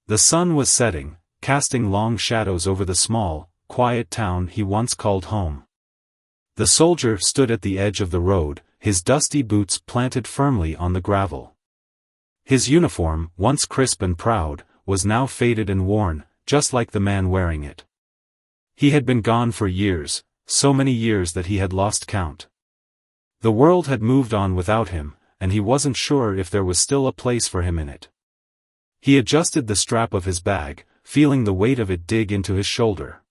The sun was setting, casting long shadows over the small, quiet town he once called home. The soldier stood at the edge of the road, his dusty boots planted firmly on the gravel. His uniform, once crisp and proud, was now faded and worn, just like the man wearing it. He had been gone for years, so many years that he had lost count. The world had moved on without him, and he wasn't sure if there was still a place for him in it. He adjusted the strap of his bag, feeling the weight of it dig into his shoulder.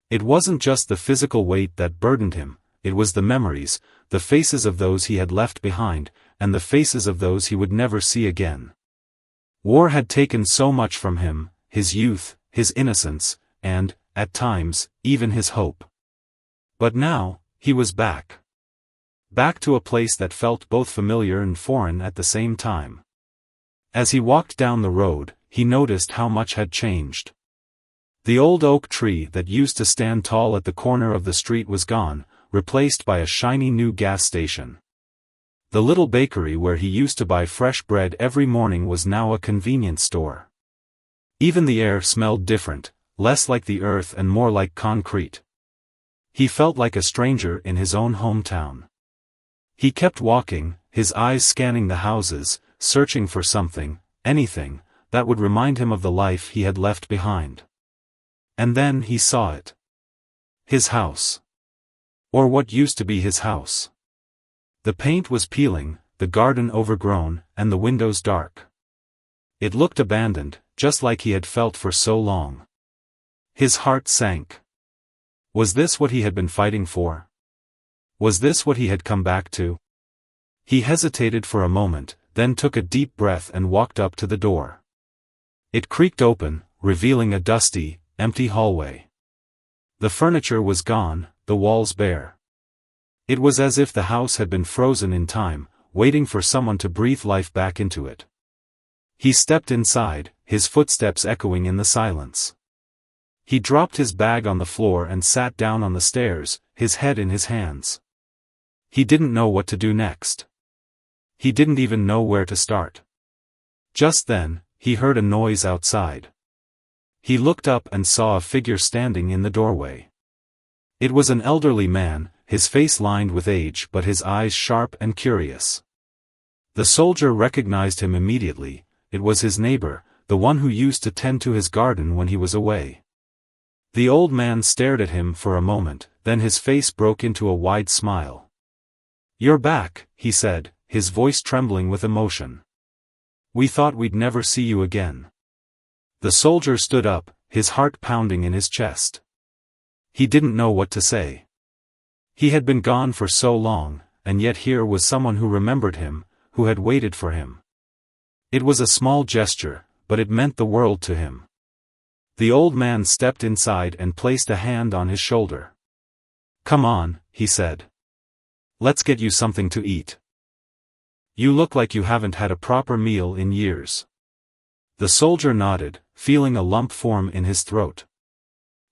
It wasn't just the physical weight that burdened him, it was the memories, the faces of those he had left behind, and the faces of those he would never see again. War had taken so much from him, his youth, his innocence, and, at times, even his hope. But now, he was back. Back to a place that felt both familiar and foreign at the same time. As he walked down the road, he noticed how much had changed. The old oak tree that used to stand tall at the corner of the street was gone, replaced by a shiny new gas station. The little bakery where he used to buy fresh bread every morning was now a convenience store. Even the air smelled different, less like the earth and more like concrete. He felt like a stranger in his own hometown. He kept walking, his eyes scanning the houses, searching for something, anything, that would remind him of the life he had left behind. And then he saw it. His house. Or what used to be his house. The paint was peeling, the garden overgrown, and the windows dark. It looked abandoned, just like he had felt for so long. His heart sank. Was this what he had been fighting for? Was this what he had come back to? He hesitated for a moment, then took a deep breath and walked up to the door. It creaked open, revealing a dusty, empty hallway. The furniture was gone, the walls bare. It was as if the house had been frozen in time, waiting for someone to breathe life back into it. He stepped inside, his footsteps echoing in the silence. He dropped his bag on the floor and sat down on the stairs, his head in his hands. He didn't know what to do next. He didn't even know where to start. Just then, he heard a noise outside. He looked up and saw a figure standing in the doorway. It was an elderly man, his face lined with age but his eyes sharp and curious. The soldier recognized him immediately. It was his neighbor, the one who used to tend to his garden when he was away. The old man stared at him for a moment, then his face broke into a wide smile. "You're back," he said, his voice trembling with emotion. "We thought we'd never see you again." The soldier stood up, his heart pounding in his chest. He didn't know what to say. He had been gone for so long, and yet here was someone who remembered him, who had waited for him. It was a small gesture, but it meant the world to him. The old man stepped inside and placed a hand on his shoulder. "Come on," he said. "Let's get you something to eat. You look like you haven't had a proper meal in years." The soldier nodded, feeling a lump form in his throat.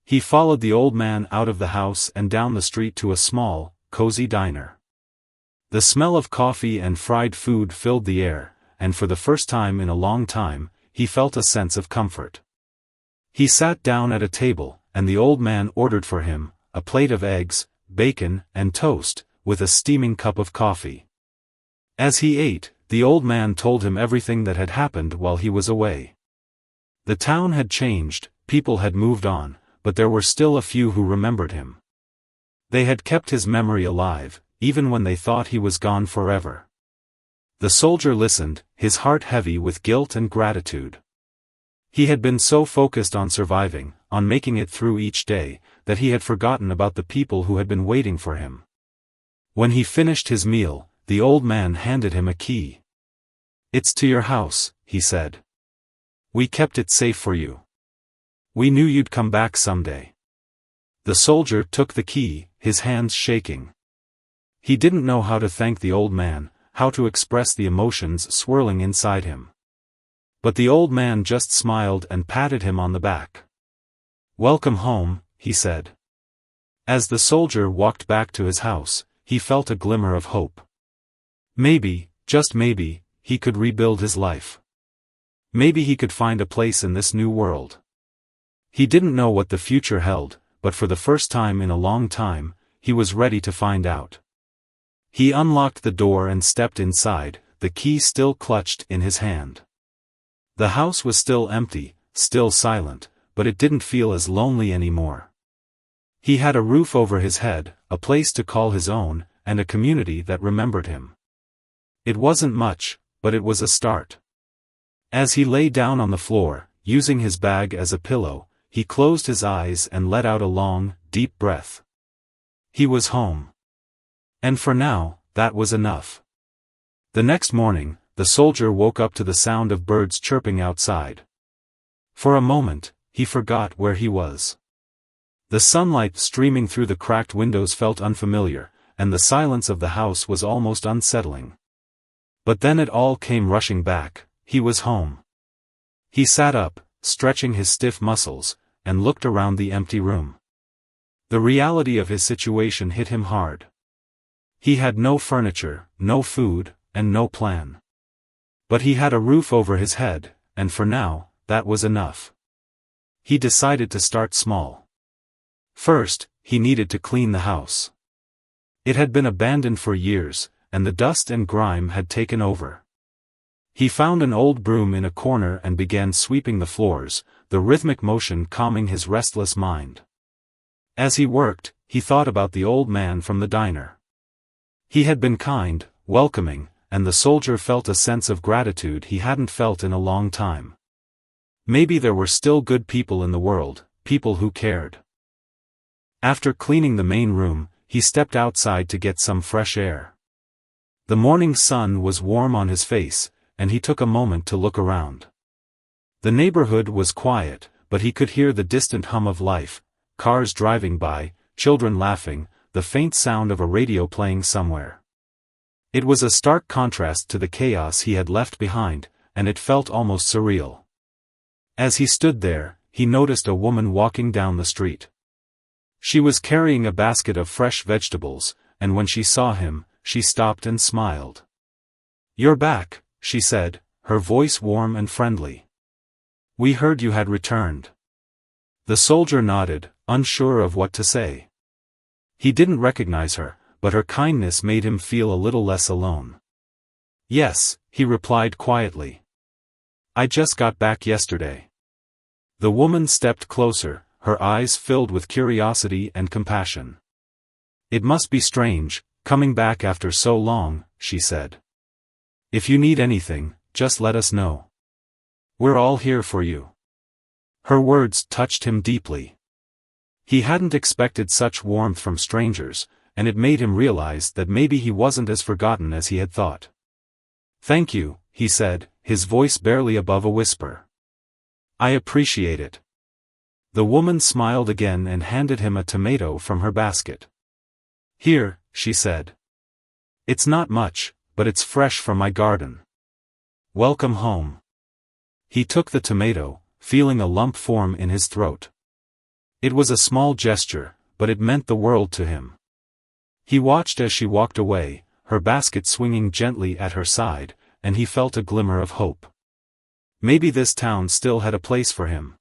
He followed the old man out of the house and down the street to a small, cozy diner. The smell of coffee and fried food filled the air, and for the first time in a long time, he felt a sense of comfort. He sat down at a table, and the old man ordered for him a plate of eggs, bacon, and toast, with a steaming cup of coffee. As he ate, the old man told him everything that had happened while he was away. The town had changed, people had moved on, but there were still a few who remembered him. They had kept his memory alive, even when they thought he was gone forever. The soldier listened, his heart heavy with guilt and gratitude. He had been so focused on surviving, on making it through each day, that he had forgotten about the people who had been waiting for him. When he finished his meal, the old man handed him a key. "It's to your house," he said. "We kept it safe for you. We knew you'd come back someday." The soldier took the key, his hands shaking. He didn't know how to thank the old man, how to express the emotions swirling inside him. But the old man just smiled and patted him on the back. "Welcome home," he said. As the soldier walked back to his house, he felt a glimmer of hope. Maybe, just maybe, he could rebuild his life. Maybe he could find a place in this new world. He didn't know what the future held, but for the first time in a long time, he was ready to find out. He unlocked the door and stepped inside, the key still clutched in his hand. The house was still empty, still silent, but it didn't feel as lonely anymore. He had a roof over his head, a place to call his own, and a community that remembered him. It wasn't much, but it was a start. As he lay down on the floor, using his bag as a pillow, he closed his eyes and let out a long, deep breath. He was home. And for now, that was enough. The next morning, the soldier woke up to the sound of birds chirping outside. For a moment, he forgot where he was. The sunlight streaming through the cracked windows felt unfamiliar, and the silence of the house was almost unsettling. But then it all came rushing back. He was home. He sat up, stretching his stiff muscles, and looked around the empty room. The reality of his situation hit him hard. He had no furniture, no food, and no plan. But he had a roof over his head, and for now, that was enough. He decided to start small. First, he needed to clean the house. It had been abandoned for years, and the dust and grime had taken over. He found an old broom in a corner and began sweeping the floors, the rhythmic motion calming his restless mind. As he worked, he thought about the old man from the diner. He had been kind, welcoming, and the soldier felt a sense of gratitude he hadn't felt in a long time. Maybe there were still good people in the world, people who cared. After cleaning the main room, he stepped outside to get some fresh air. The morning sun was warm on his face, and he took a moment to look around. The neighborhood was quiet, but he could hear the distant hum of life, cars driving by, children laughing, the faint sound of a radio playing somewhere. It was a stark contrast to the chaos he had left behind, and it felt almost surreal. As he stood there, he noticed a woman walking down the street. She was carrying a basket of fresh vegetables, and when she saw him, she stopped and smiled. "You're back," she said, her voice warm and friendly. "We heard you had returned." The soldier nodded, unsure of what to say. He didn't recognize her, but her kindness made him feel a little less alone. "Yes," he replied quietly. "I just got back yesterday." The woman stepped closer, her eyes filled with curiosity and compassion. "It must be strange, coming back after so long," she said. "If you need anything, just let us know. We're all here for you." Her words touched him deeply. He hadn't expected such warmth from strangers, and it made him realize that maybe he wasn't as forgotten as he had thought. "Thank you," he said, his voice barely above a whisper. "I appreciate it." The woman smiled again and handed him a tomato from her basket. "Here," she said. "It's not much, but it's fresh from my garden. Welcome home." He took the tomato, feeling a lump form in his throat. It was a small gesture, but it meant the world to him. He watched as she walked away, her basket swinging gently at her side, and he felt a glimmer of hope. Maybe this town still had a place for him.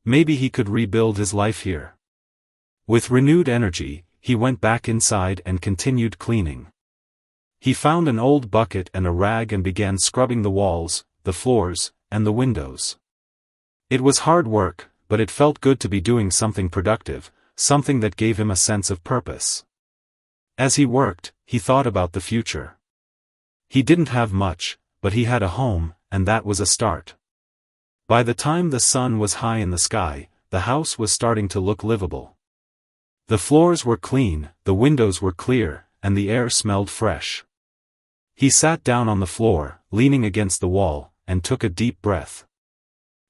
Maybe he could rebuild his life here. With renewed energy, he went back inside and continued cleaning. He found an old bucket and a rag and began scrubbing the walls, the floors, and the windows. It was hard work, but it felt good to be doing something productive, something that gave him a sense of purpose. As he worked, he thought about the future. He didn't have much, but he had a home, and that was a start. By the time the sun was high in the sky, the house was starting to look livable. The floors were clean, the windows were clear, and the air smelled fresh. He sat down on the floor, leaning against the wall, and took a deep breath.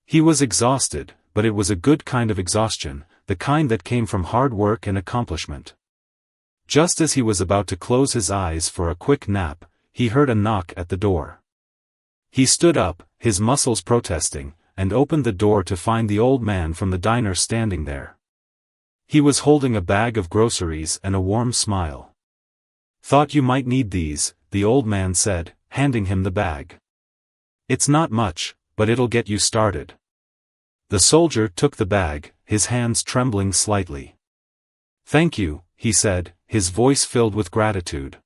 He was exhausted, but it was a good kind of exhaustion, the kind that came from hard work and accomplishment. Just as he was about to close his eyes for a quick nap, he heard a knock at the door. He stood up, his muscles protesting, and opened the door to find the old man from the diner standing there. He was holding a bag of groceries and a warm smile. "Thought you might need these," the old man said, handing him the bag. "It's not much, but it'll get you started." The soldier took the bag, his hands trembling slightly. "Thank you," he said, his voice filled with gratitude.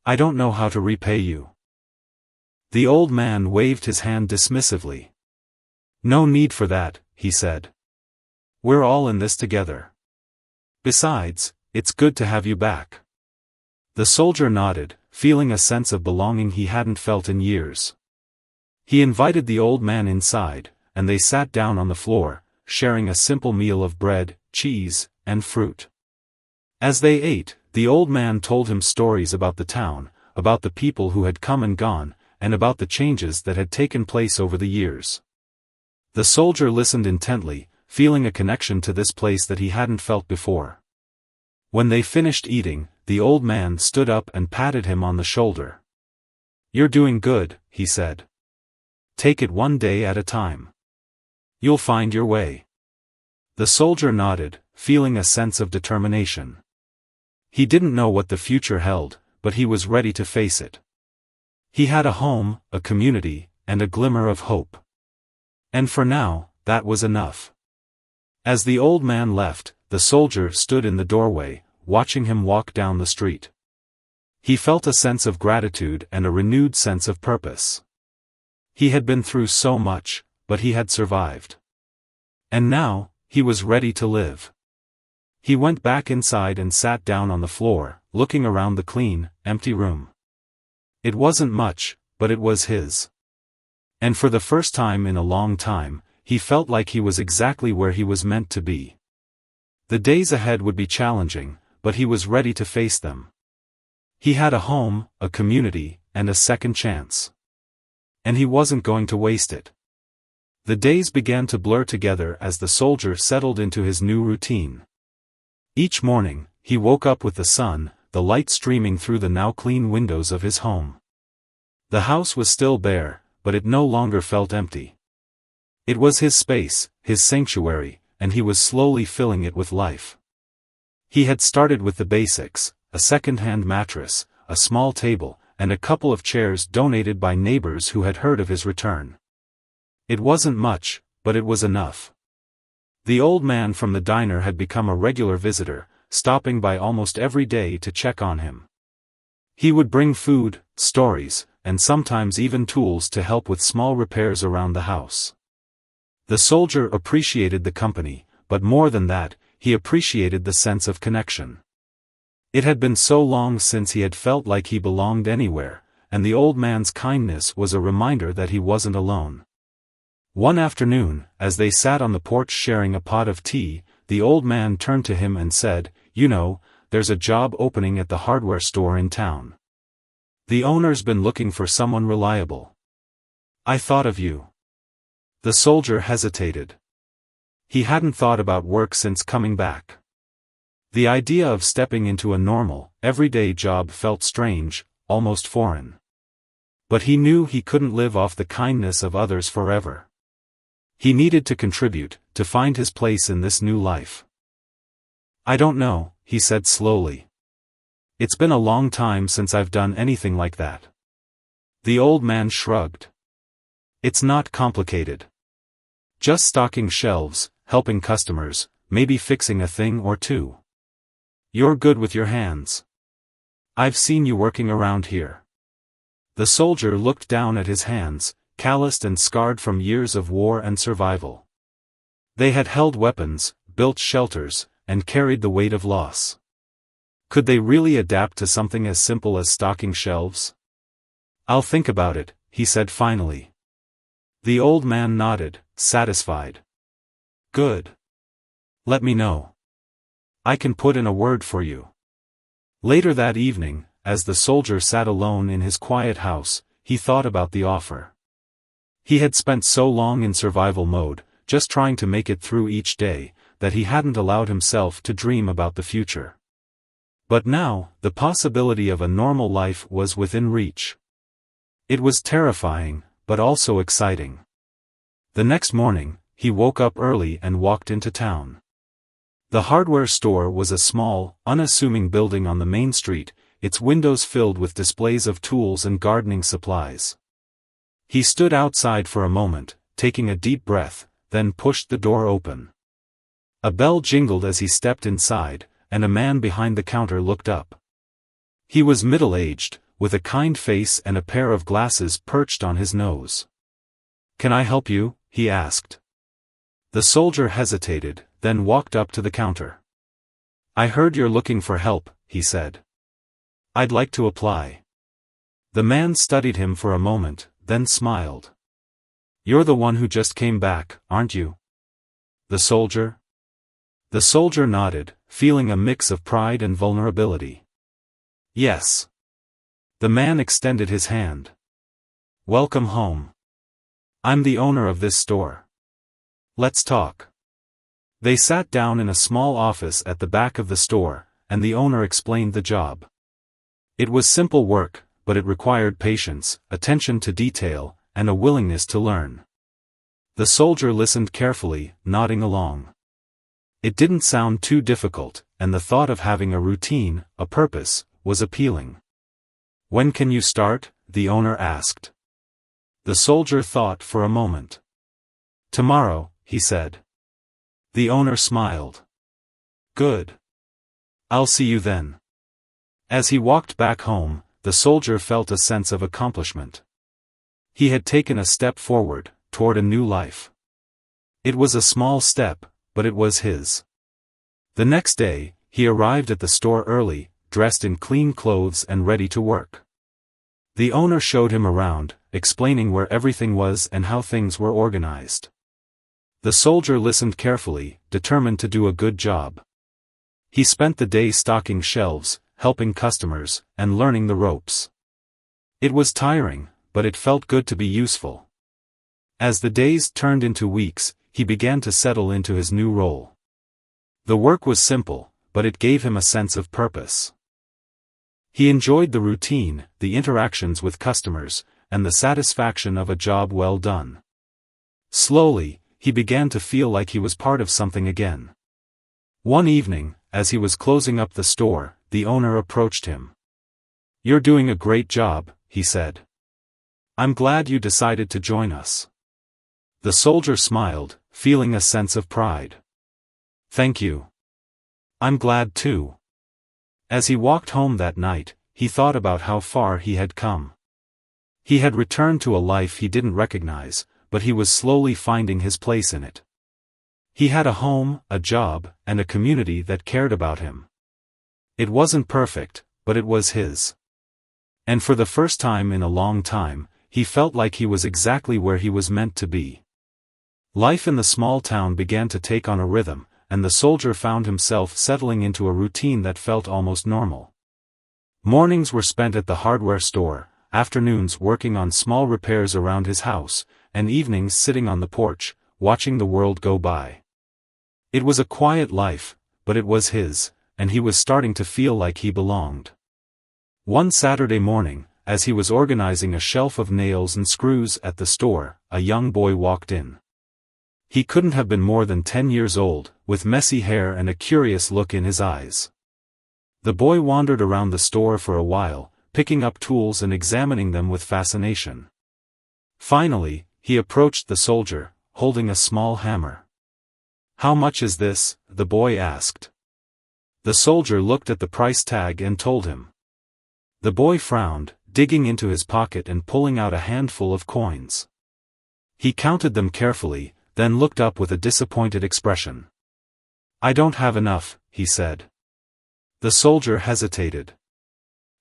"I don't know how to repay you." The old man waved his hand dismissively. "No need for that," he said. "We're all in this together. Besides, it's good to have you back." The soldier nodded, feeling a sense of belonging he hadn't felt in years. He invited the old man inside, and they sat down on the floor, sharing a simple meal of bread, cheese, and fruit. As they ate, the old man told him stories about the town, about the people who had come and gone, and about the changes that had taken place over the years. The soldier listened intently, feeling a connection to this place that he hadn't felt before. When they finished eating, the old man stood up and patted him on the shoulder. "You're doing good," he said. "Take it one day at a time. You'll find your way." The soldier nodded, feeling a sense of determination. He didn't know what the future held, but he was ready to face it. He had a home, a community, and a glimmer of hope. And for now, that was enough. As the old man left, the soldier stood in the doorway, watching him walk down the street. He felt a sense of gratitude and a renewed sense of purpose. He had been through so much, but he had survived. And now, he was ready to live. He went back inside and sat down on the floor, looking around the clean, empty room. It wasn't much, but it was his. And for the first time in a long time, he felt like he was exactly where he was meant to be. The days ahead would be challenging, but he was ready to face them. He had a home, a community, and a second chance. And he wasn't going to waste it. The days began to blur together as the soldier settled into his new routine. Each morning, he woke up with the sun, the light streaming through the now clean windows of his home. The house was still bare, but it no longer felt empty. It was his space, his sanctuary, and he was slowly filling it with life. He had started with the basics: a second-hand mattress, a small table, and a couple of chairs donated by neighbors who had heard of his return. It wasn't much, but it was enough. The old man from the diner had become a regular visitor, stopping by almost every day to check on him. He would bring food, stories, and sometimes even tools to help with small repairs around the house. The soldier appreciated the company, but more than that, he appreciated the sense of connection. It had been so long since he had felt like he belonged anywhere, and the old man's kindness was a reminder that he wasn't alone. One afternoon, as they sat on the porch sharing a pot of tea, the old man turned to him and said, "You know, there's a job opening at the hardware store in town. The owner's been looking for someone reliable. I thought of you." The soldier hesitated. He hadn't thought about work since coming back. The idea of stepping into a normal, everyday job felt strange, almost foreign. But he knew he couldn't live off the kindness of others forever. He needed to contribute, to find his place in this new life. "I don't know," he said slowly. "It's been a long time since I've done anything like that." The old man shrugged. "It's not complicated. Just stocking shelves, helping customers, maybe fixing a thing or two. You're good with your hands. I've seen you working around here." The soldier looked down at his hands, calloused and scarred from years of war and survival. They had held weapons, built shelters, and carried the weight of loss. Could they really adapt to something as simple as stocking shelves? "I'll think about it," he said finally. The old man nodded, satisfied. "Good. Let me know. I can put in a word for you." Later that evening, as the soldier sat alone in his quiet house, he thought about the offer. He had spent so long in survival mode, just trying to make it through each day, that he hadn't allowed himself to dream about the future. But now, the possibility of a normal life was within reach. It was terrifying, but also exciting. The next morning, he woke up early and walked into town. The hardware store was a small, unassuming building on the main street, its windows filled with displays of tools and gardening supplies. He stood outside for a moment, taking a deep breath, then pushed the door open. A bell jingled as he stepped inside, and a man behind the counter looked up. He was middle-aged, with a kind face and a pair of glasses perched on his nose. "Can I help you?" he asked. The soldier hesitated, then walked up to the counter. "I heard you're looking for help," he said. "I'd like to apply." The man studied him for a moment, then smiled. "You're the one who just came back, aren't you?" The soldier nodded, feeling a mix of pride and vulnerability. "Yes." The man extended his hand. "Welcome home. I'm the owner of this store. Let's talk." They sat down in a small office at the back of the store, and the owner explained the job. It was simple work, but it required patience, attention to detail, and a willingness to learn. The soldier listened carefully, nodding along. It didn't sound too difficult, and the thought of having a routine, a purpose, was appealing. "When can you start?" the owner asked. The soldier thought for a moment. "Tomorrow," he said. The owner smiled. "Good. I'll see you then." As he walked back home, the soldier felt a sense of accomplishment. He had taken a step forward, toward a new life. It was a small step, but it was his. The next day, he arrived at the store early, dressed in clean clothes and ready to work. The owner showed him around, explaining where everything was and how things were organized. The soldier listened carefully, determined to do a good job. He spent the day stocking shelves, helping customers, and learning the ropes. It was tiring, but it felt good to be useful. As the days turned into weeks, he began to settle into his new role. The work was simple, but it gave him a sense of purpose. He enjoyed the routine, the interactions with customers, and the satisfaction of a job well done. Slowly, he began to feel like he was part of something again. One evening, as he was closing up the store, the owner approached him. "You're doing a great job," he said. "I'm glad you decided to join us." The soldier smiled, feeling a sense of pride. "Thank you. I'm glad too." As he walked home that night, he thought about how far he had come. He had returned to a life he didn't recognize, but he was slowly finding his place in it. He had a home, a job, and a community that cared about him. It wasn't perfect, but it was his. And for the first time in a long time, he felt like he was exactly where he was meant to be. Life in the small town began to take on a rhythm, and the soldier found himself settling into a routine that felt almost normal. Mornings were spent at the hardware store, afternoons working on small repairs around his house, and evenings sitting on the porch, watching the world go by. It was a quiet life, but it was his, and he was starting to feel like he belonged. One Saturday morning, as he was organizing a shelf of nails and screws at the store, a young boy walked in. He couldn't have been more than 10 years old, with messy hair and a curious look in his eyes. The boy wandered around the store for a while, picking up tools and examining them with fascination. Finally, he approached the soldier, holding a small hammer. "How much is this?" the boy asked. The soldier looked at the price tag and told him. The boy frowned, digging into his pocket and pulling out a handful of coins. He counted them carefully, then looked up with a disappointed expression. "I don't have enough," he said. The soldier hesitated.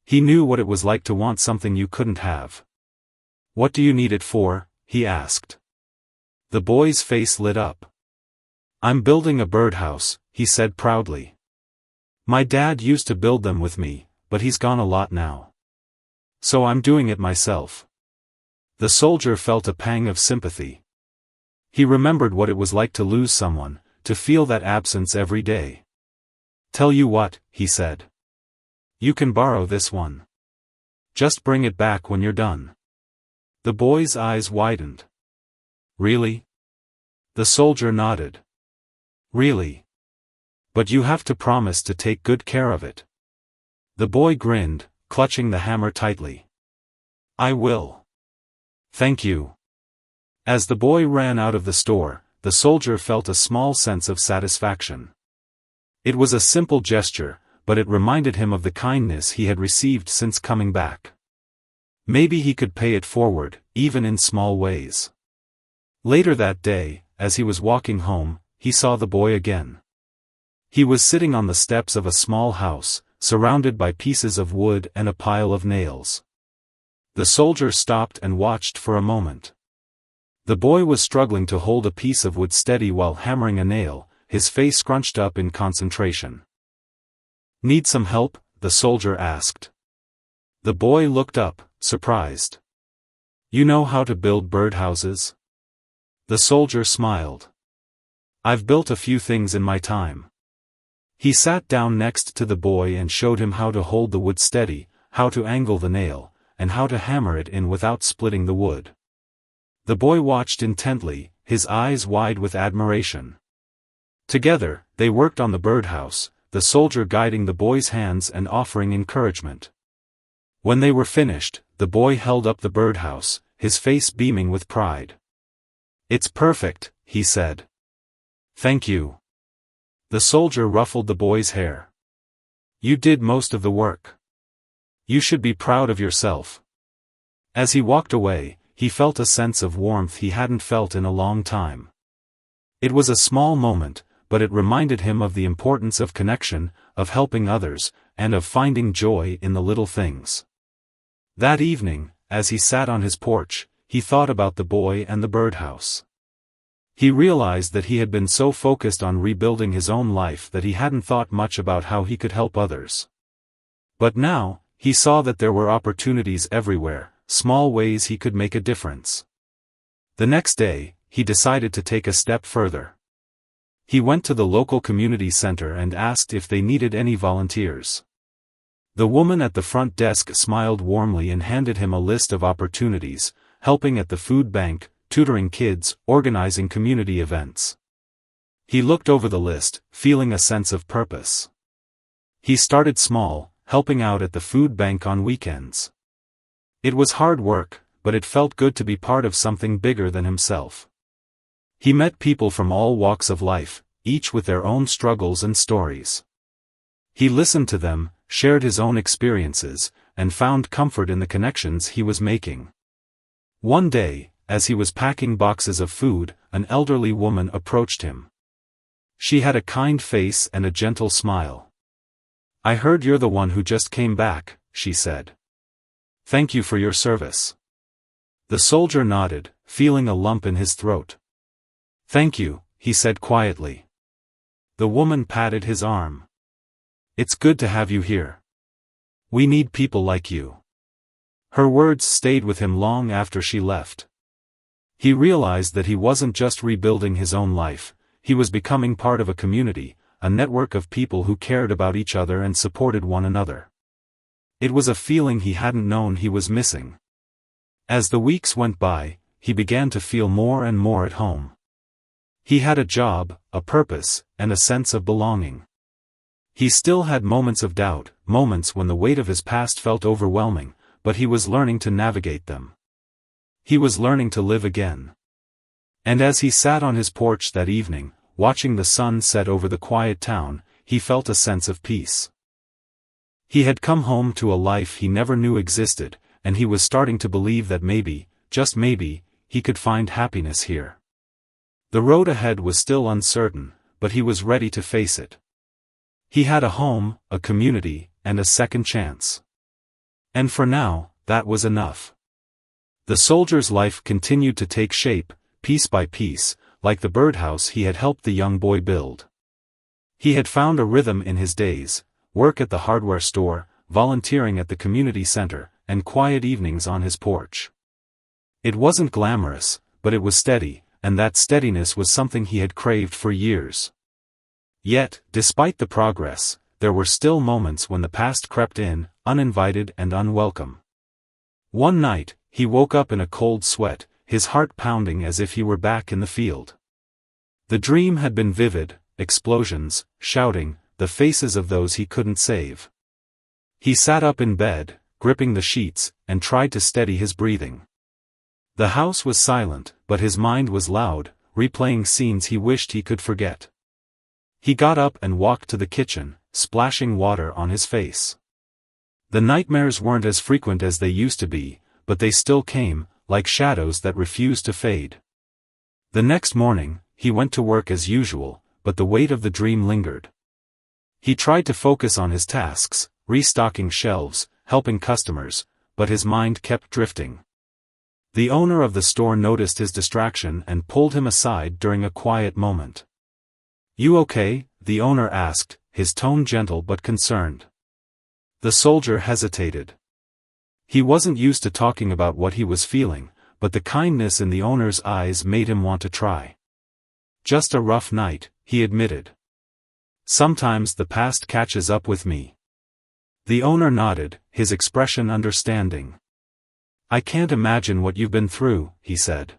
He knew what it was like to want something you couldn't have. "What do you need it for?" he asked. The boy's face lit up. "I'm building a birdhouse," he said proudly. "My dad used to build them with me, but he's gone a lot now. So I'm doing it myself." The soldier felt a pang of sympathy. He remembered what it was like to lose someone, to feel that absence every day. "Tell you what," he said. "You can borrow this one. Just bring it back when you're done." The boy's eyes widened. "Really?" The soldier nodded. "Really. But you have to promise to take good care of it." The boy grinned, clutching the hammer tightly. "I will." Thank you." As the boy ran out of the store, the soldier felt a small sense of satisfaction. It was a simple gesture, but it reminded him of the kindness he had received since coming back. Maybe he could pay it forward, even in small ways. Later that day, as he was walking home, he saw the boy again. He was sitting on the steps of a small house, surrounded by pieces of wood and a pile of nails. The soldier stopped and watched for a moment. The boy was struggling to hold a piece of wood steady while hammering a nail, his face scrunched up in concentration. "Need some help?" the soldier asked. The boy looked up, surprised. "You know how to build birdhouses?" The soldier smiled. "I've built a few things in my time." He sat down next to the boy and showed him how to hold the wood steady, how to angle the nail, and how to hammer it in without splitting the wood. The boy watched intently, his eyes wide with admiration. Together, they worked on the birdhouse, the soldier guiding the boy's hands and offering encouragement. When they were finished, the boy held up the birdhouse, his face beaming with pride. "It's perfect," he said. "Thank you." The soldier ruffled the boy's hair. "You did most of the work. You should be proud of yourself." As he walked away, he felt a sense of warmth he hadn't felt in a long time. It was a small moment, but it reminded him of the importance of connection, of helping others, and of finding joy in the little things. That evening, as he sat on his porch, he thought about the boy and the birdhouse. He realized that he had been so focused on rebuilding his own life that he hadn't thought much about how he could help others. But now, he saw that there were opportunities everywhere, small ways he could make a difference. The next day, he decided to take a step further. He went to the local community center and asked if they needed any volunteers. The woman at the front desk smiled warmly and handed him a list of opportunities: helping at the food bank, tutoring kids, organizing community events. He looked over the list, feeling a sense of purpose. He started small, helping out at the food bank on weekends. It was hard work, but it felt good to be part of something bigger than himself. He met people from all walks of life, each with their own struggles and stories. He listened to them, shared his own experiences, and found comfort in the connections he was making. One day, as he was packing boxes of food, an elderly woman approached him. She had a kind face and a gentle smile. "I heard you're the one who just came back," she said. "Thank you for your service." The soldier nodded, feeling a lump in his throat. "Thank you," he said quietly. The woman patted his arm. "It's good to have you here. We need people like you." Her words stayed with him long after she left. He realized that he wasn't just rebuilding his own life, he was becoming part of a community, a network of people who cared about each other and supported one another. It was a feeling he hadn't known he was missing. As the weeks went by, he began to feel more and more at home. He had a job, a purpose, and a sense of belonging. He still had moments of doubt, moments when the weight of his past felt overwhelming, but he was learning to navigate them. He was learning to live again. And as he sat on his porch that evening, watching the sun set over the quiet town, he felt a sense of peace. He had come home to a life he never knew existed, and he was starting to believe that maybe, just maybe, he could find happiness here. The road ahead was still uncertain, but he was ready to face it. He had a home, a community, and a second chance. And for now, that was enough. The soldier's life continued to take shape, piece by piece, like the birdhouse he had helped the young boy build. He had found a rhythm in his days: work at the hardware store, volunteering at the community center, and quiet evenings on his porch. It wasn't glamorous, but it was steady, and that steadiness was something he had craved for years. Yet, despite the progress, there were still moments when the past crept in, uninvited and unwelcome. One night, he woke up in a cold sweat, his heart pounding as if he were back in the field. The dream had been vivid: explosions, shouting, the faces of those he couldn't save. He sat up in bed, gripping the sheets, and tried to steady his breathing. The house was silent, but his mind was loud, replaying scenes he wished he could forget. He got up and walked to the kitchen, splashing water on his face. The nightmares weren't as frequent as they used to be, but they still came, like shadows that refused to fade. The next morning, he went to work as usual, but the weight of the dream lingered. He tried to focus on his tasks, restocking shelves, helping customers, but his mind kept drifting. The owner of the store noticed his distraction and pulled him aside during a quiet moment. "You okay?" the owner asked, his tone gentle but concerned. The soldier hesitated. He wasn't used to talking about what he was feeling, but the kindness in the owner's eyes made him want to try. "Just a rough night," he admitted. "Sometimes the past catches up with me." The owner nodded, his expression understanding. "I can't imagine what you've been through," he said.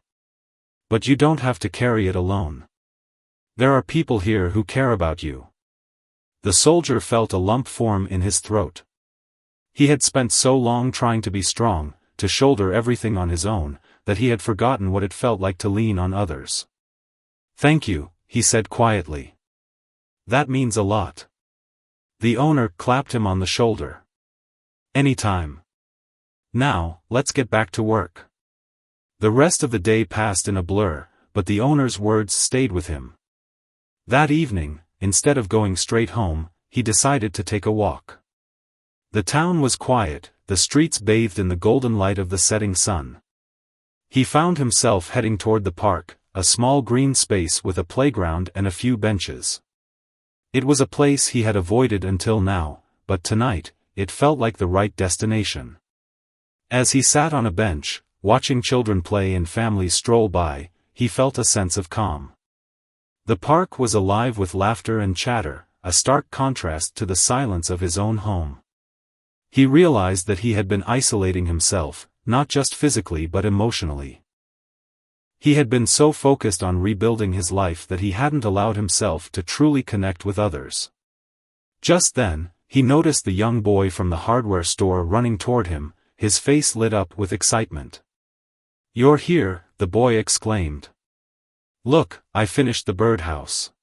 "But you don't have to carry it alone. There are people here who care about you." The soldier felt a lump form in his throat. He had spent so long trying to be strong, to shoulder everything on his own, that he had forgotten what it felt like to lean on others. "Thank you," he said quietly. "That means a lot." The owner clapped him on the shoulder. "Anytime. Now, let's get back to work." The rest of the day passed in a blur, but the owner's words stayed with him. That evening, instead of going straight home, he decided to take a walk. The town was quiet, the streets bathed in the golden light of the setting sun. He found himself heading toward the park, a small green space with a playground and a few benches. It was a place he had avoided until now, but tonight, it felt like the right destination. As he sat on a bench, watching children play and families stroll by, he felt a sense of calm. The park was alive with laughter and chatter, a stark contrast to the silence of his own home. He realized that he had been isolating himself, not just physically but emotionally. He had been so focused on rebuilding his life that he hadn't allowed himself to truly connect with others. Just then, he noticed the young boy from the hardware store running toward him, his face lit up with excitement. "You're here," the boy exclaimed. "Look, I finished the birdhouse."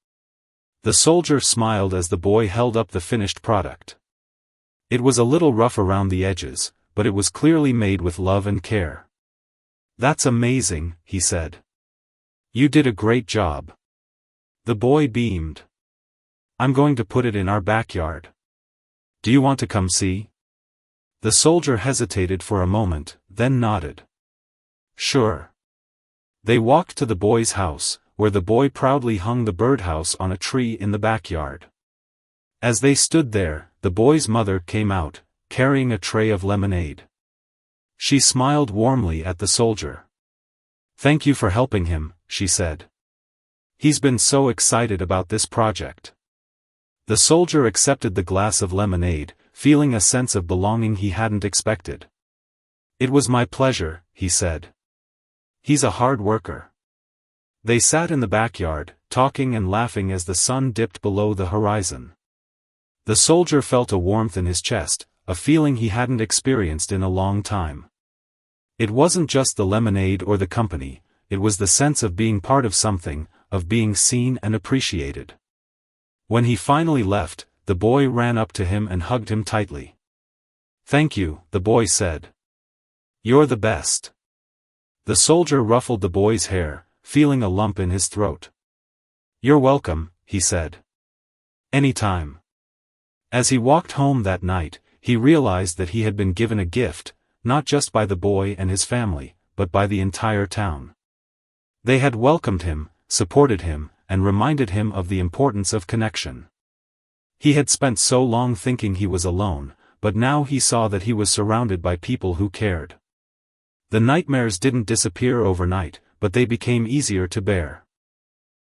The soldier smiled as the boy held up the finished product. It was a little rough around the edges, but it was clearly made with love and care. "That's amazing," he said. "You did a great job." The boy beamed. "I'm going to put it in our backyard. Do you want to come see?" The soldier hesitated for a moment, then nodded. "Sure." They walked to the boy's house, where the boy proudly hung the birdhouse on a tree in the backyard. As they stood there, the boy's mother came out, carrying a tray of lemonade. She smiled warmly at the soldier. "Thank you for helping him," she said. "He's been so excited about this project." The soldier accepted the glass of lemonade, feeling a sense of belonging he hadn't expected. "It was my pleasure," he said. "He's a hard worker." They sat in the backyard, talking and laughing as the sun dipped below the horizon. The soldier felt a warmth in his chest, a feeling he hadn't experienced in a long time. It wasn't just the lemonade or the company, it was the sense of being part of something, of being seen and appreciated. When he finally left, the boy ran up to him and hugged him tightly. "Thank you," the boy said. "You're the best." The soldier ruffled the boy's hair, feeling a lump in his throat. "You're welcome," he said. "Anytime." As he walked home that night, he realized that he had been given a gift, not just by the boy and his family, but by the entire town. They had welcomed him, supported him, and reminded him of the importance of connection. He had spent so long thinking he was alone, but now he saw that he was surrounded by people who cared. The nightmares didn't disappear overnight, but they became easier to bear.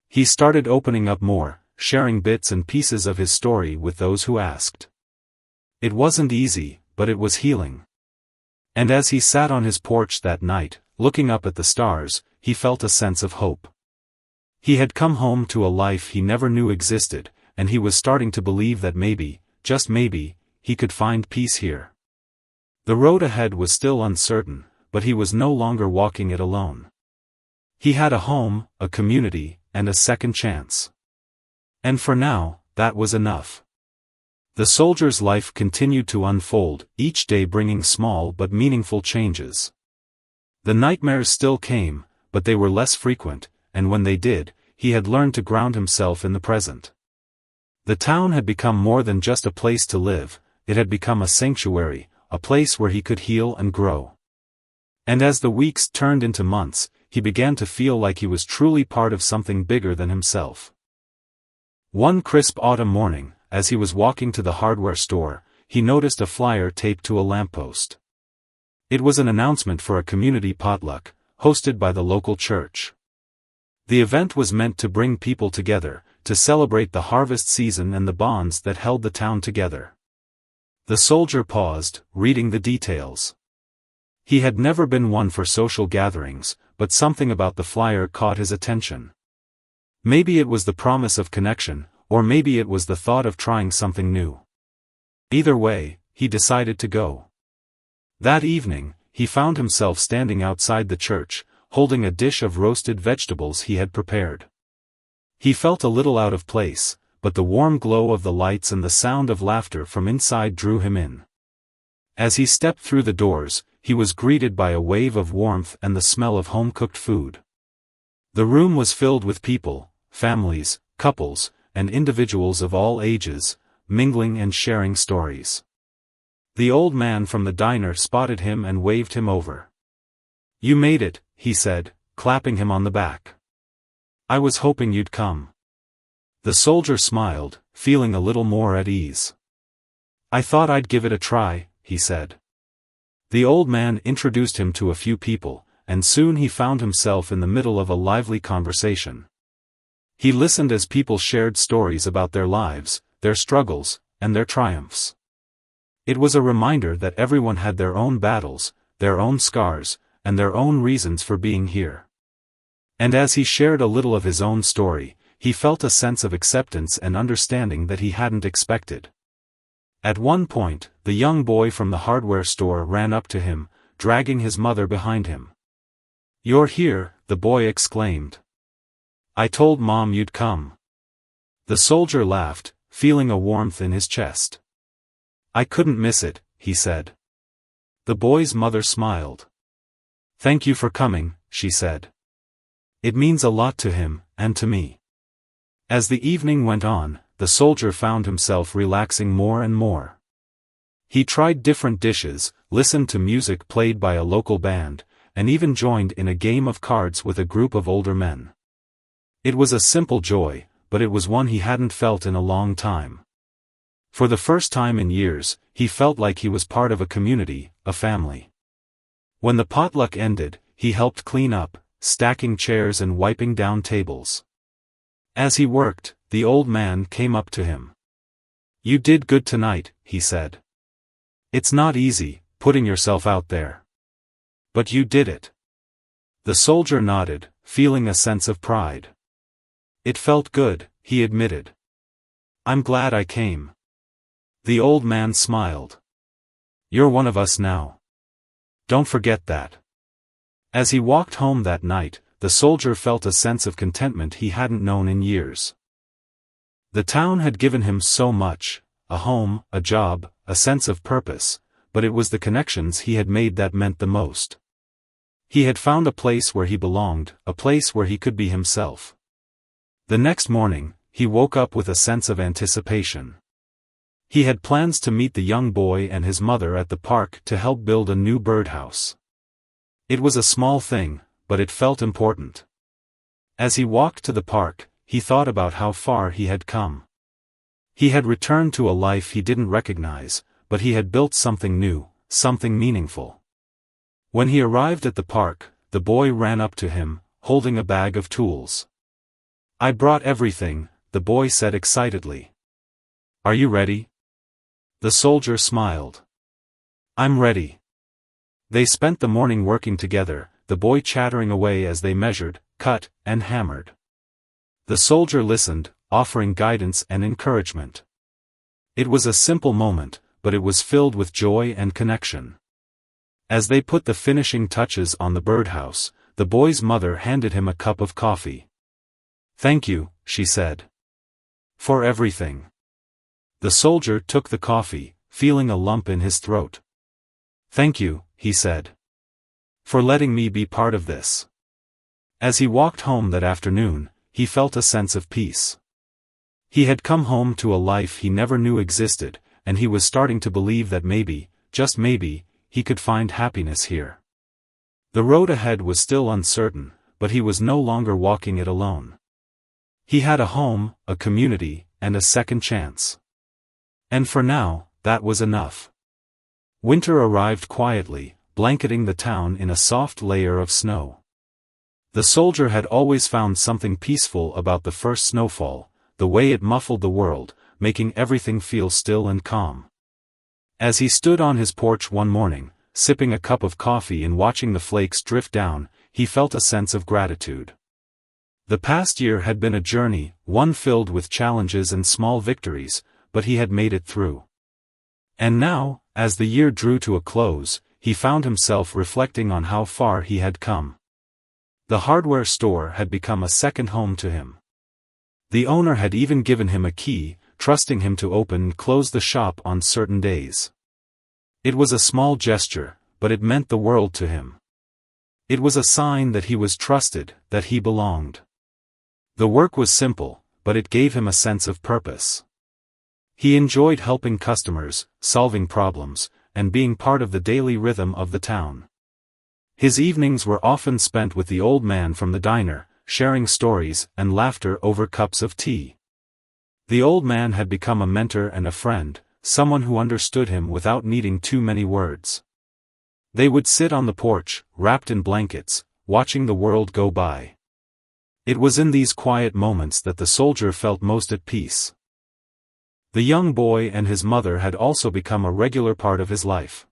He started opening up more, sharing bits and pieces of his story with those who asked. It wasn't easy, but it was healing. And as he sat on his porch that night, looking up at the stars, he felt a sense of hope. He had come home to a life he never knew existed, and he was starting to believe that maybe, just maybe, he could find peace here. The road ahead was still uncertain, but he was no longer walking it alone. He had a home, a community, and a second chance. And for now, that was enough. The soldier's life continued to unfold, each day bringing small but meaningful changes. The nightmares still came, but they were less frequent, and when they did, he had learned to ground himself in the present. The town had become more than just a place to live, it had become a sanctuary, a place where he could heal and grow. And as the weeks turned into months, he began to feel like he was truly part of something bigger than himself. One crisp autumn morning, as he was walking to the hardware store, he noticed a flyer taped to a lamppost. It was an announcement for a community potluck, hosted by the local church. The event was meant to bring people together, to celebrate the harvest season and the bonds that held the town together. The soldier paused, reading the details. He had never been one for social gatherings, but something about the flyer caught his attention. Maybe it was the promise of connection, or maybe it was the thought of trying something new. Either way, he decided to go. That evening, he found himself standing outside the church, holding a dish of roasted vegetables he had prepared. He felt a little out of place, but the warm glow of the lights and the sound of laughter from inside drew him in. As he stepped through the doors, he was greeted by a wave of warmth and the smell of home-cooked food. The room was filled with people, families, couples, and individuals of all ages, mingling and sharing stories. The old man from the diner spotted him and waved him over. "You made it," he said, clapping him on the back. "I was hoping you'd come." The soldier smiled, feeling a little more at ease. "I thought I'd give it a try," he said. The old man introduced him to a few people, and soon he found himself in the middle of a lively conversation. He listened as people shared stories about their lives, their struggles, and their triumphs. It was a reminder that everyone had their own battles, their own scars, and their own reasons for being here. And as he shared a little of his own story, he felt a sense of acceptance and understanding that he hadn't expected. At one point, the young boy from the hardware store ran up to him, dragging his mother behind him. "You're here," the boy exclaimed. "I told Mom you'd come." The soldier laughed, feeling a warmth in his chest. "I couldn't miss it," he said. The boy's mother smiled. "Thank you for coming," she said. "It means a lot to him, and to me." As the evening went on, the soldier found himself relaxing more and more. He tried different dishes, listened to music played by a local band, and even joined in a game of cards with a group of older men. It was a simple joy, but it was one he hadn't felt in a long time. For the first time in years, he felt like he was part of a community, a family. When the potluck ended, he helped clean up, stacking chairs and wiping down tables. As he worked, the old man came up to him. "You did good tonight," he said. "It's not easy, putting yourself out there. But you did it." The soldier nodded, feeling a sense of pride. "It felt good," he admitted. "I'm glad I came." The old man smiled. "You're one of us now. Don't forget that." As he walked home that night, the soldier felt a sense of contentment he hadn't known in years. The town had given him so much, a home, a job, a sense of purpose, but it was the connections he had made that meant the most. He had found a place where he belonged, a place where he could be himself. The next morning, he woke up with a sense of anticipation. He had plans to meet the young boy and his mother at the park to help build a new birdhouse. It was a small thing, but it felt important. As he walked to the park, he thought about how far he had come. He had returned to a life he didn't recognize, but he had built something new, something meaningful. When he arrived at the park, the boy ran up to him, holding a bag of tools. "I brought everything," the boy said excitedly. "Are you ready?" The soldier smiled. "I'm ready." They spent the morning working together, the boy chattering away as they measured, cut, and hammered. The soldier listened, offering guidance and encouragement. It was a simple moment, but it was filled with joy and connection. As they put the finishing touches on the birdhouse, the boy's mother handed him a cup of coffee. "Thank you," she said. "For everything." The soldier took the coffee, feeling a lump in his throat. "Thank you," he said. "For letting me be part of this." As he walked home that afternoon, he felt a sense of peace. He had come home to a life he never knew existed, and he was starting to believe that maybe, just maybe, he could find happiness here. The road ahead was still uncertain, but he was no longer walking it alone. He had a home, a community, and a second chance. And for now, that was enough. Winter arrived quietly, blanketing the town in a soft layer of snow. The soldier had always found something peaceful about the first snowfall, the way it muffled the world, making everything feel still and calm. As he stood on his porch one morning, sipping a cup of coffee and watching the flakes drift down, he felt a sense of gratitude. The past year had been a journey, one filled with challenges and small victories, but he had made it through. And now, as the year drew to a close, he found himself reflecting on how far he had come. The hardware store had become a second home to him. The owner had even given him a key, trusting him to open and close the shop on certain days. It was a small gesture, but it meant the world to him. It was a sign that he was trusted, that he belonged. The work was simple, but it gave him a sense of purpose. He enjoyed helping customers, solving problems, and being part of the daily rhythm of the town. His evenings were often spent with the old man from the diner, sharing stories and laughter over cups of tea. The old man had become a mentor and a friend, someone who understood him without needing too many words. They would sit on the porch, wrapped in blankets, watching the world go by. It was in these quiet moments that the soldier felt most at peace. The young boy and his mother had also become a regular part of his life.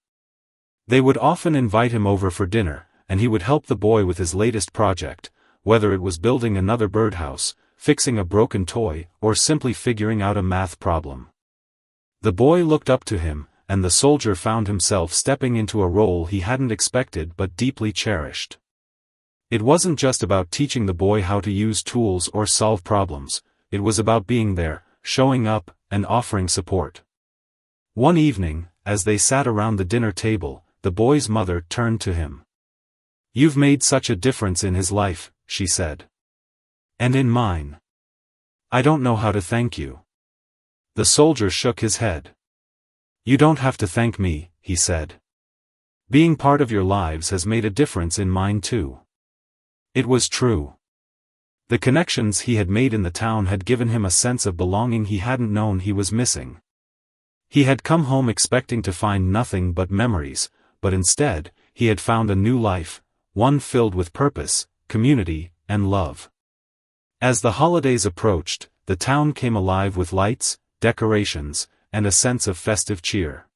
They would often invite him over for dinner, and he would help the boy with his latest project, whether it was building another birdhouse, fixing a broken toy, or simply figuring out a math problem. The boy looked up to him, and the soldier found himself stepping into a role he hadn't expected but deeply cherished. It wasn't just about teaching the boy how to use tools or solve problems, it was about being there, showing up, and offering support. One evening, as they sat around the dinner table, the boy's mother turned to him. "You've made such a difference in his life," she said. "And in mine. I don't know how to thank you." The soldier shook his head. "You don't have to thank me," he said. "Being part of your lives has made a difference in mine too." It was true. The connections he had made in the town had given him a sense of belonging he hadn't known he was missing. He had come home expecting to find nothing but memories, but instead, he had found a new life, one filled with purpose, community, and love. As the holidays approached, the town came alive with lights, decorations, and a sense of festive cheer.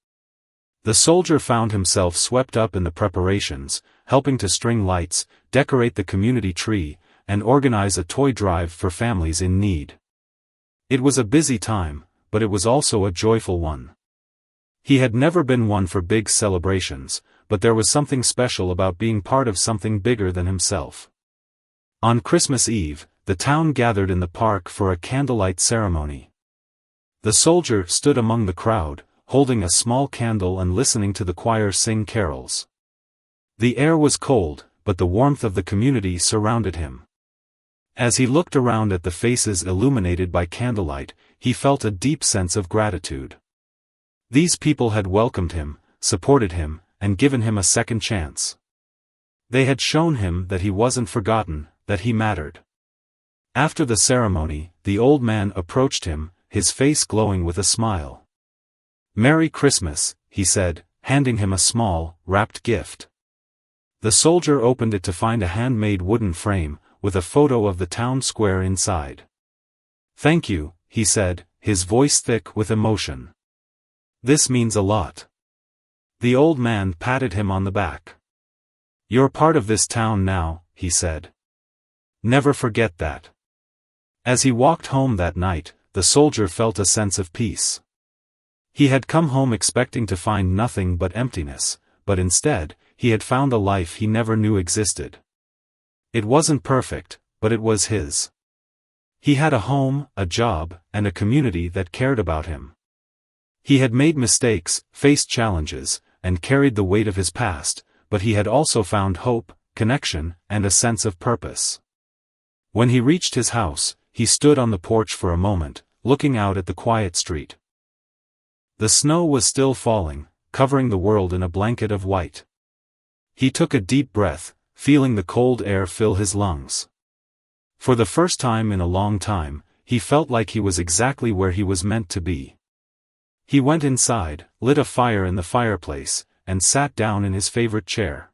The soldier found himself swept up in the preparations, helping to string lights, decorate the community tree, and organize a toy drive for families in need. It was a busy time, but it was also a joyful one. He had never been one for big celebrations, but there was something special about being part of something bigger than himself. On Christmas Eve, the town gathered in the park for a candlelight ceremony. The soldier stood among the crowd, holding a small candle and listening to the choir sing carols. The air was cold, but the warmth of the community surrounded him. As he looked around at the faces illuminated by candlelight, he felt a deep sense of gratitude. These people had welcomed him, supported him, and given him a second chance. They had shown him that he wasn't forgotten, that he mattered. After the ceremony, the old man approached him, his face glowing with a smile. "Merry Christmas," he said, handing him a small, wrapped gift. The soldier opened it to find a handmade wooden frame, with a photo of the town square inside. "Thank you," he said, his voice thick with emotion. "This means a lot." The old man patted him on the back. "You're part of this town now," he said. "Never forget that." As he walked home that night, the soldier felt a sense of peace. He had come home expecting to find nothing but emptiness, but instead, he had found a life he never knew existed. It wasn't perfect, but it was his. He had a home, a job, and a community that cared about him. He had made mistakes, faced challenges, and carried the weight of his past, but he had also found hope, connection, and a sense of purpose. When he reached his house, he stood on the porch for a moment, looking out at the quiet street. The snow was still falling, covering the world in a blanket of white. He took a deep breath, feeling the cold air fill his lungs. For the first time in a long time, he felt like he was exactly where he was meant to be. He went inside, lit a fire in the fireplace, and sat down in his favorite chair.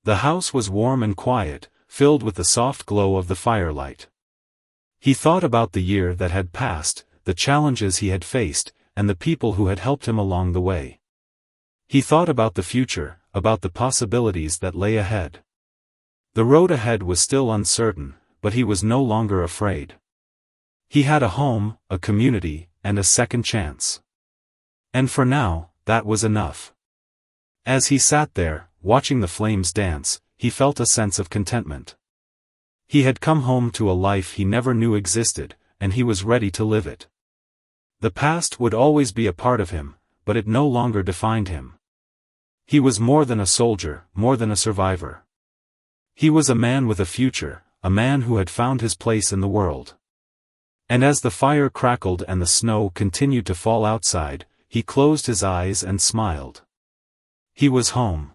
The house was warm and quiet, filled with the soft glow of the firelight. He thought about the year that had passed, the challenges he had faced, and the people who had helped him along the way. He thought about the future, about the possibilities that lay ahead. The road ahead was still uncertain, but he was no longer afraid. He had a home, a community, and a second chance. And for now, that was enough. As he sat there, watching the flames dance, he felt a sense of contentment. He had come home to a life he never knew existed, and he was ready to live it. The past would always be a part of him, but it no longer defined him. He was more than a soldier, more than a survivor. He was a man with a future, a man who had found his place in the world. And as the fire crackled and the snow continued to fall outside, he closed his eyes and smiled. He was home.